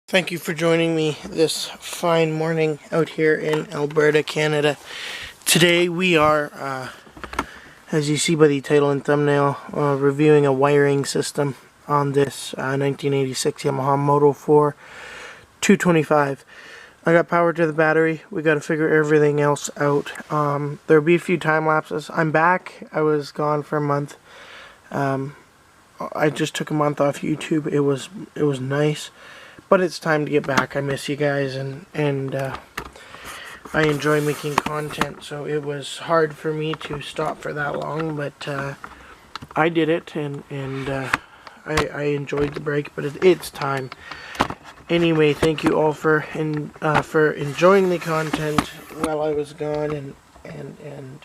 Thank you for joining me this fine morning out here in Alberta, Canada. Today we are, as you see by the title and thumbnail, reviewing a wiring system on this 1986 Yamaha Moto 4 225. I got power to the battery. We got to figure everything else out. There'll be a few time lapses. I'm back. I was gone for a month. I just took a month off YouTube. It was nice. But it's time to get back. I miss you guys, and I enjoy making content, so it was hard for me to stop for that long, but I did it, and I enjoyed the break, but it's time. Anyway, thank you all for enjoying the content while I was gone, and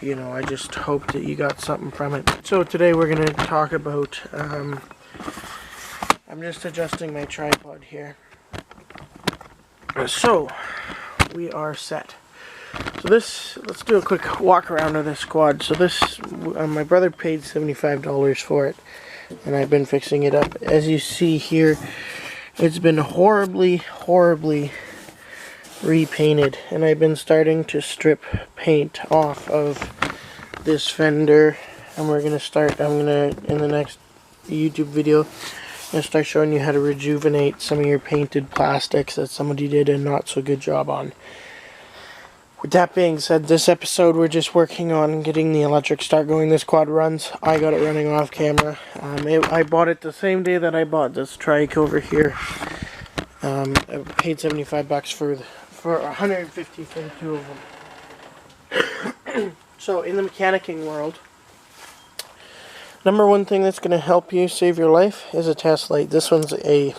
you know, I just hope that you got something from it. So today we're going to talk about I'm just adjusting my tripod here. So, we are set. So let's do a quick walk around of this quad. So this, my brother paid $75 for it, and I've been fixing it up. As you see here, it's been horribly repainted, and I've been starting to strip paint off of this fender, and I'm gonna, in the next YouTube video, I'm going to start showing you how to rejuvenate some of your painted plastics that somebody did a not so good job on. With that being said, this episode we're just working on getting the electric start going. This quad runs. I got it running off camera. I bought it the same day that I bought this trike over here. I paid $75 for 150 for the two of them. So in the mechanicking world, number one thing that's going to help you save your life is a test light. This one's a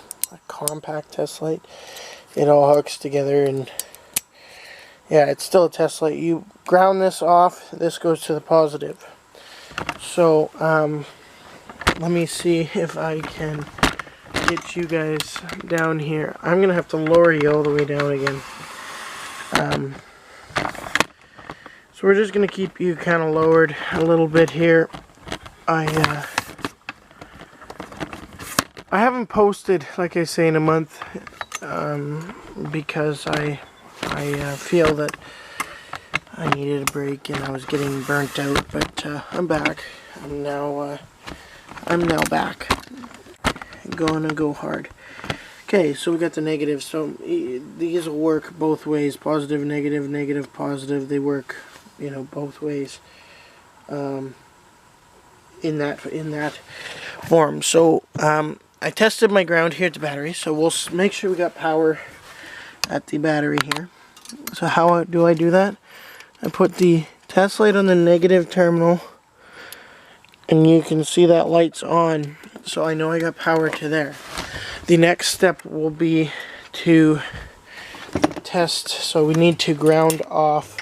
compact test light. It all hooks together, and yeah, it's still a test light. You ground this off, this goes to the positive. So, let me see if I can get you guys down here. I'm going to have to lower you all the way down again. So we're just going to keep you kind of lowered a little bit here. I haven't posted, like I say, in a month, because I feel that I needed a break and I was getting burnt out. But I'm back. I'm now back. I'm gonna go hard. Okay, so we got the negative. So these will work both ways: positive, negative, negative, positive. They work, you know, both ways. In that form. So I tested my ground here at the battery, so we'll make sure we got power at the battery here. So how do I do that? I put the test light on the negative terminal, and you can see that light's on, so I know I got power to there. The next step will be to test, so we need to ground off.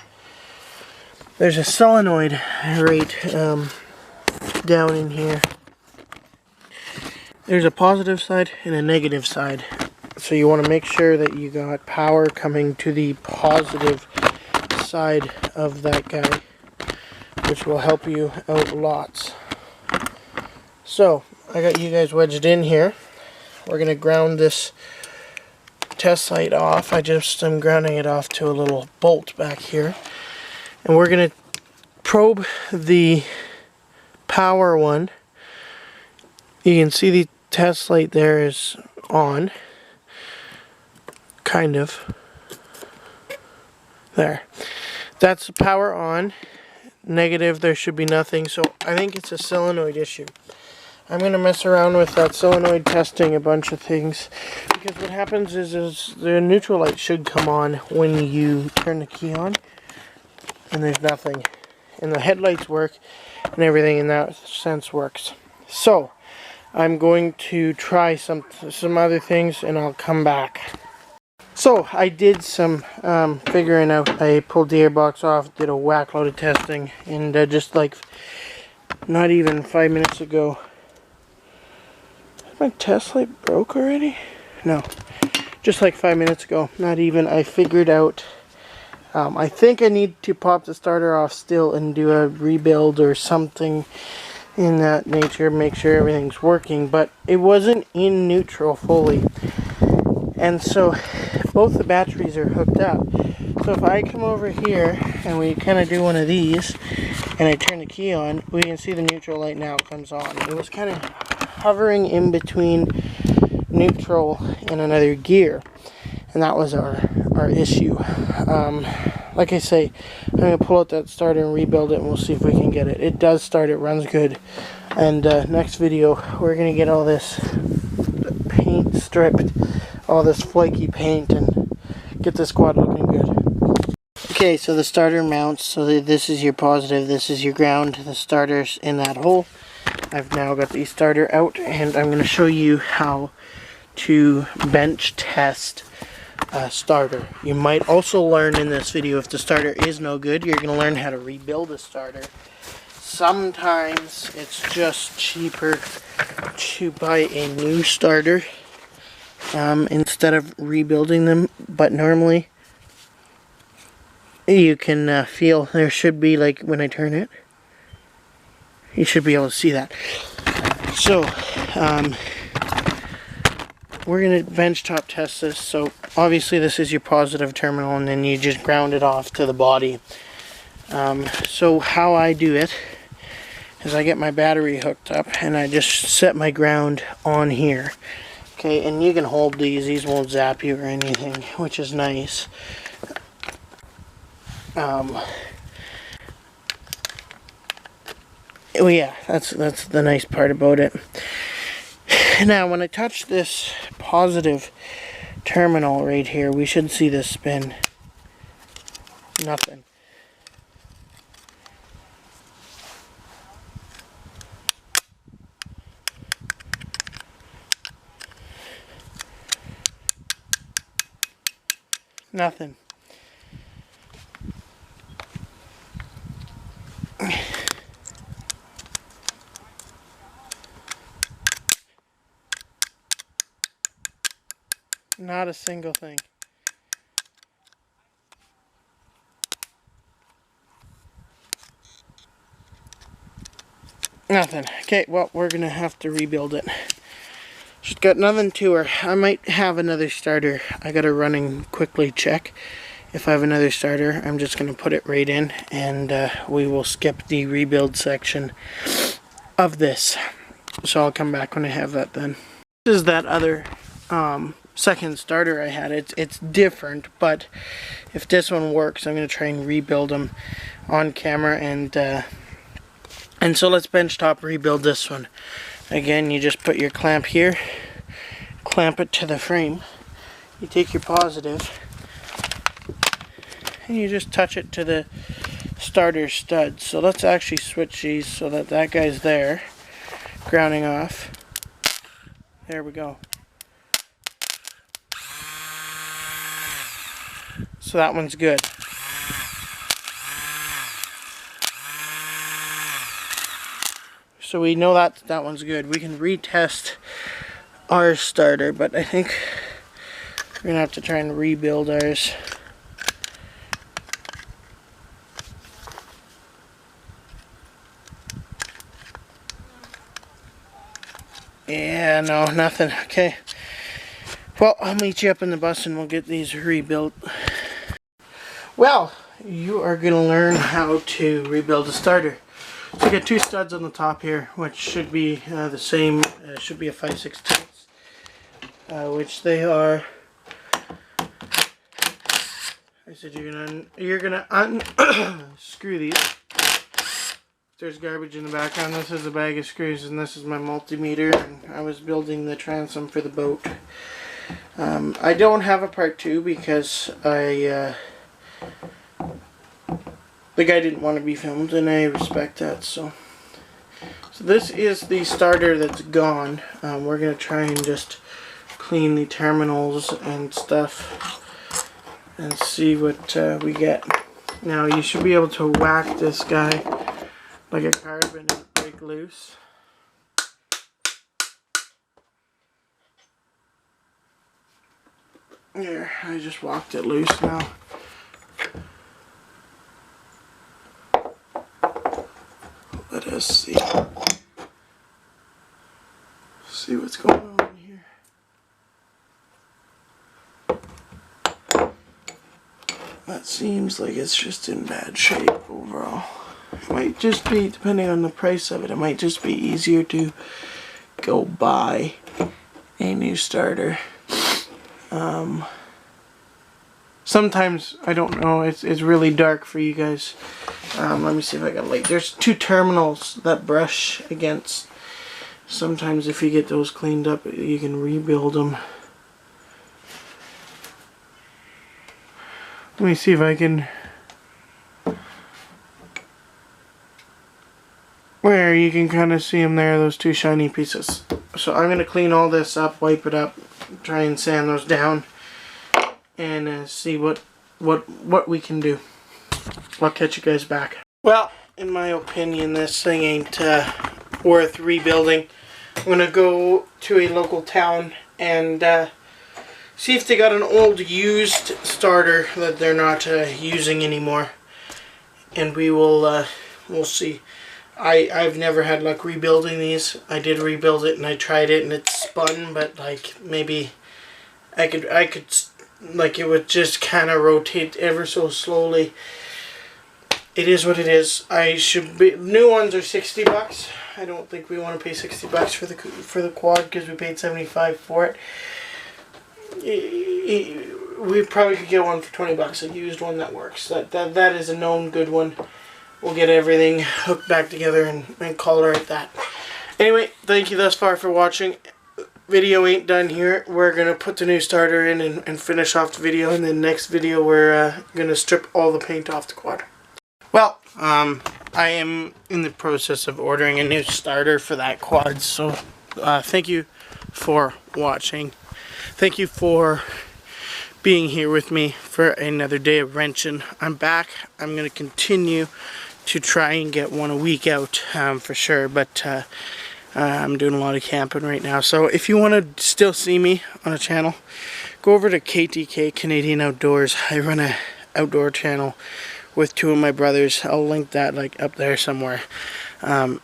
There's a solenoid right down in here. There's a positive side and a negative side, so you want to make sure that you got power coming to the positive side of that guy, which will help you out lots. So I got you guys wedged in here. We're going to ground this test light off. I'm grounding it off to a little bolt back here, and we're going to probe the power one. You can see the test light there is on, kind of. There. That's the power on. Negative, there should be nothing, so I think it's a solenoid issue. I'm going to mess around with that solenoid, testing a bunch of things, because what happens is the neutral light should come on when you turn the key on, and there's nothing. And the headlights work, and everything in that sense works. So I'm going to try some other things, and I'll come back. So I did some figuring out. I pulled the airbox off, did a whack load of testing, and just like not even 5 minutes ago. Is my test light broke already? No, just like 5 minutes ago. Not even. I figured out. I think I need to pop the starter off still and do a rebuild or something in that nature, make sure everything's working, but it wasn't in neutral fully. And so both the batteries are hooked up. So if I come over here and we kind of do one of these and I turn the key on, we can see the neutral light now comes on. It was kind of hovering in between neutral and another gear, and that was our issue. Like I say, I'm going to pull out that starter and rebuild it, and we'll see if we can get it. It does start, it runs good. And next video, we're going to get all this paint stripped, all this flaky paint, and get this quad looking good. Okay, so the starter mounts, so this is your positive, this is your ground, the starter's in that hole. I've now got the starter out, and I'm going to show you how to bench test a starter. You might also learn in this video, if the starter is no good, you're going to learn how to rebuild a starter. Sometimes it's just cheaper to buy a new starter instead of rebuilding them, but normally you can feel there should be, like when I turn it, you should be able to see that. So we're going to bench top test this. So obviously this is your positive terminal, and then you just ground it off to the body. So how I do it is I get my battery hooked up and I just set my ground on here. Okay, and you can hold these won't zap you or anything, which is nice. Well, yeah, that's the nice part about it. Now, when I touch this positive terminal right here, we should see this spin. Nothing. Nothing. Not a single thing. Nothing. Okay, well, we're gonna have to rebuild it. She's got nothing to her. I might have another starter. I gotta run and quickly check. If I have another starter, I'm just gonna put it right in, and we will skip the rebuild section of this. So I'll come back when I have that then. This is that other second starter I had. It's different, but if this one works, I'm gonna try and rebuild them on camera, and so let's bench top rebuild this one. Again, you just put your clamp here, clamp it to the frame. You take your positive and you just touch it to the starter stud. So let's actually switch these so that that guy's there, grounding off. There we go. So that one's good. So we know that one's good. We can retest our starter, but I think we're gonna have to try and rebuild ours. Yeah, no, nothing. Okay. Well, I'll meet you up in the bus and we'll get these rebuilt. Well, you are gonna learn how to rebuild a starter. So you get two studs on the top here, which should be the same. Should be a 5/16, which they are. I said you're gonna unscrew these. There's garbage in the background. This is a bag of screws, and this is my multimeter. And I was building the transom for the boat. I don't have a part 2 because the guy didn't want to be filmed, and I respect that. So this is the starter that's gone. We're going to try and just clean the terminals and stuff and see what we get. Now you should be able to whack this guy like a carbon and break loose. There, I just walked it loose now. Let us see what's going on here. that seems like it's just in bad shape overall. It might just be, depending on the price of it, it might just be easier to go buy a new starter. Sometimes, I don't know, it's really dark for you guys. Let me see if I got light. There's 2 terminals that brush against. Sometimes if you get those cleaned up, you can rebuild them. Let me see if I can... Where you can kind of see them there, those 2 shiny pieces. So I'm going to clean all this up, wipe it up, try and sand those down, and see what we can do. I'll catch you guys back. Well, in my opinion, this thing ain't worth rebuilding. I'm going to go to a local town and see if they got an old used starter that they're not using anymore. And we will, we'll see. I've never had luck rebuilding these. I did rebuild it and I tried it and it spun, but like maybe I could like it would just kind of rotate ever so slowly. It is what it is. New ones are 60 bucks. I don't think we want to pay 60 bucks for the quad because we paid 75 for it. We probably could get one for 20 bucks, a used one that works. That is a known good one. We'll get everything hooked back together and call it at that. Anyway, thank you thus far for watching. Video ain't done here. We're going to put the new starter in and finish off the video. In the next video, we're going to strip all the paint off the quad. Well, I am in the process of ordering a new starter for that quad. So, thank you for watching. Thank you for being here with me for another day of wrenching. I'm back. I'm going to continue to try and get one a week out for sure. But I'm doing a lot of camping right now. So if you want to still see me on a channel, go over to KTK Canadian Outdoors. I run a outdoor channel with 2 of my brothers. I'll link that like up there somewhere.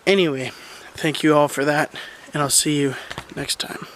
Anyway, thank you all for that, and I'll see you next time.